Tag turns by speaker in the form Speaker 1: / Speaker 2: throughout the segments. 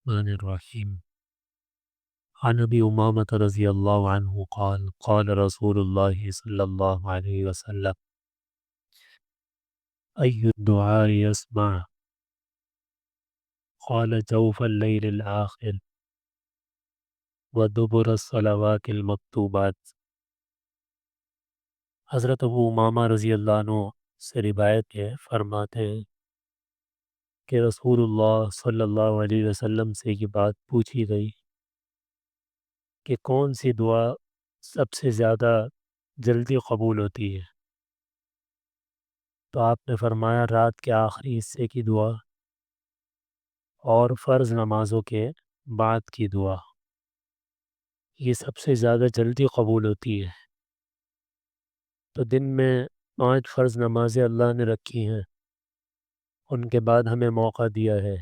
Speaker 1: الرحمن الرحیم عن ابی امامۃ رضی اللہ عنہ قال قال رسول اللہ صلی اللہ علیہ وسلم ای الدعاء یسمع قال جوف اللیل الآخر ودبر الصلوات المکتوبات۔ حضرت ابو امامہ رضی اللہ عنہ سے روایت ہے، فرماتے ہیں کہ رسول اللہ صلی اللہ علیہ وسلم سے یہ بات پوچھی گئی کہ کون سی دعا سب سے زیادہ جلدی قبول ہوتی ہے، تو آپ نے فرمایا رات کے آخری حصے کی دعا اور فرض نمازوں کے بعد کی دعا، یہ سب سے زیادہ جلدی قبول ہوتی ہے۔ تو دن میں 5 فرض نمازیں اللہ نے رکھی ہیں، ان کے بعد ہمیں موقع دیا ہے۔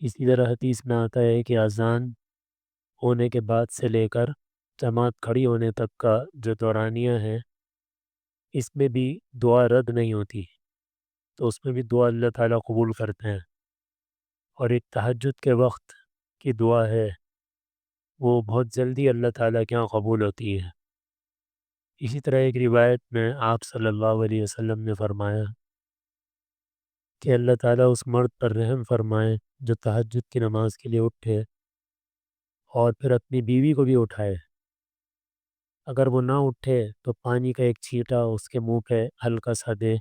Speaker 1: اسی طرح حدیث میں آتا ہے کہ اذان ہونے کے بعد سے لے کر جماعت کھڑی ہونے تک کا جو دورانیہ ہے، اس میں بھی دعا رد نہیں ہوتی، تو اس میں بھی دعا اللہ تعالیٰ قبول کرتے ہیں۔ اور ایک تہجد کے وقت کی دعا ہے، وہ بہت جلدی اللہ تعالیٰ کے یہاں قبول ہوتی ہے۔ اسی طرح ایک روایت میں آپ صلی اللہ علیہ وسلم نے فرمایا کہ اللہ تعالیٰ اس مرد پر رحم فرمائے جو تہجد کی نماز کے لیے اٹھے اور پھر اپنی بیوی کو بھی اٹھائے۔ اگر وہ نہ اٹھے تو پانی کا ایک چھینٹا اس کے منہ پہ ہلکا سا دے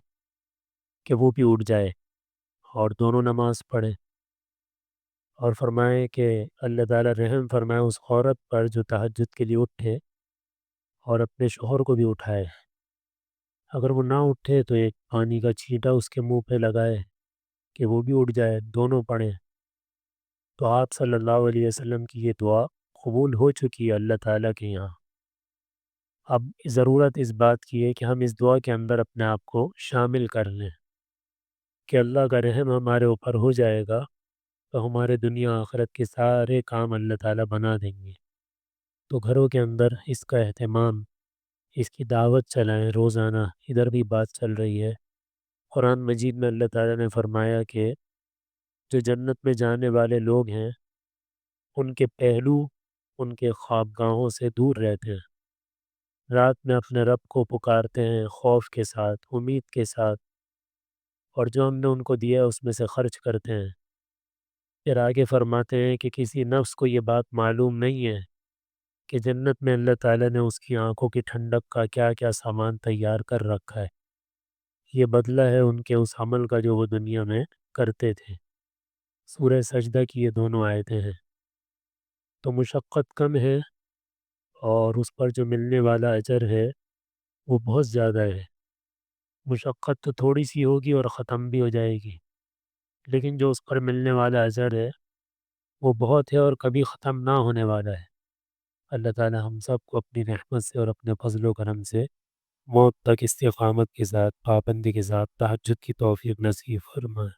Speaker 1: کہ وہ بھی اٹھ جائے اور دونوں نماز پڑھے، اور فرمائے کہ اللہ تعالیٰ رحم فرمائے اس عورت پر جو تہجد کے لیے اٹھے اور اپنے شوہر کو بھی اٹھائے۔ اگر وہ نہ اٹھے تو ایک پانی کا چھینٹا اس کے منہ پہ لگائے کہ وہ بھی اٹھ جائے، دونوں پڑھیں۔ تو آپ صلی اللہ علیہ وسلم کی یہ دعا قبول ہو چکی ہے اللہ تعالیٰ کے یہاں۔ اب ضرورت اس بات کی ہے کہ ہم اس دعا کے اندر اپنے آپ کو شامل کر لیں کہ اللہ کا رحم ہمارے اوپر ہو جائے گا تو ہمارے دنیا آخرت کے سارے کام اللہ تعالیٰ بنا دیں گے۔ تو گھروں کے اندر اس کا اہتمام، اس کی دعوت چلائیں روزانہ۔ ادھر بھی بات چل رہی ہے، قرآن مجید میں اللہ تعالیٰ نے فرمایا کہ جو جنت میں جانے والے لوگ ہیں ان کے پہلو ان کے خوابگاہوں سے دور رہتے ہیں، رات میں اپنے رب کو پکارتے ہیں خوف کے ساتھ، امید کے ساتھ، اور جو ہم نے ان کو دیا ہے اس میں سے خرچ کرتے ہیں۔ پھر آگے فرماتے ہیں کہ کسی نفس کو یہ بات معلوم نہیں ہے کہ جنت میں اللہ تعالیٰ نے اس کی آنکھوں کی ٹھنڈک کا کیا کیا سامان تیار کر رکھا ہے۔ یہ بدلہ ہے ان کے اس عمل کا جو وہ دنیا میں کرتے تھے۔ سورہ سجدہ کی یہ دونوں آیتیں ہیں۔ تو مشقت کم ہے اور اس پر جو ملنے والا اجر ہے وہ بہت زیادہ ہے۔ مشقت تو تھوڑی سی ہوگی اور ختم بھی ہو جائے گی، لیکن جو اس پر ملنے والا اجر ہے وہ بہت ہے اور کبھی ختم نہ ہونے والا ہے۔ اللہ تعالی ہم سب کو اپنی رحمت سے اور اپنے فضل و کرم سے موت تک استقامت کے ساتھ، پابندی کے ساتھ تہجد کی توفیق نصیب فرمائے۔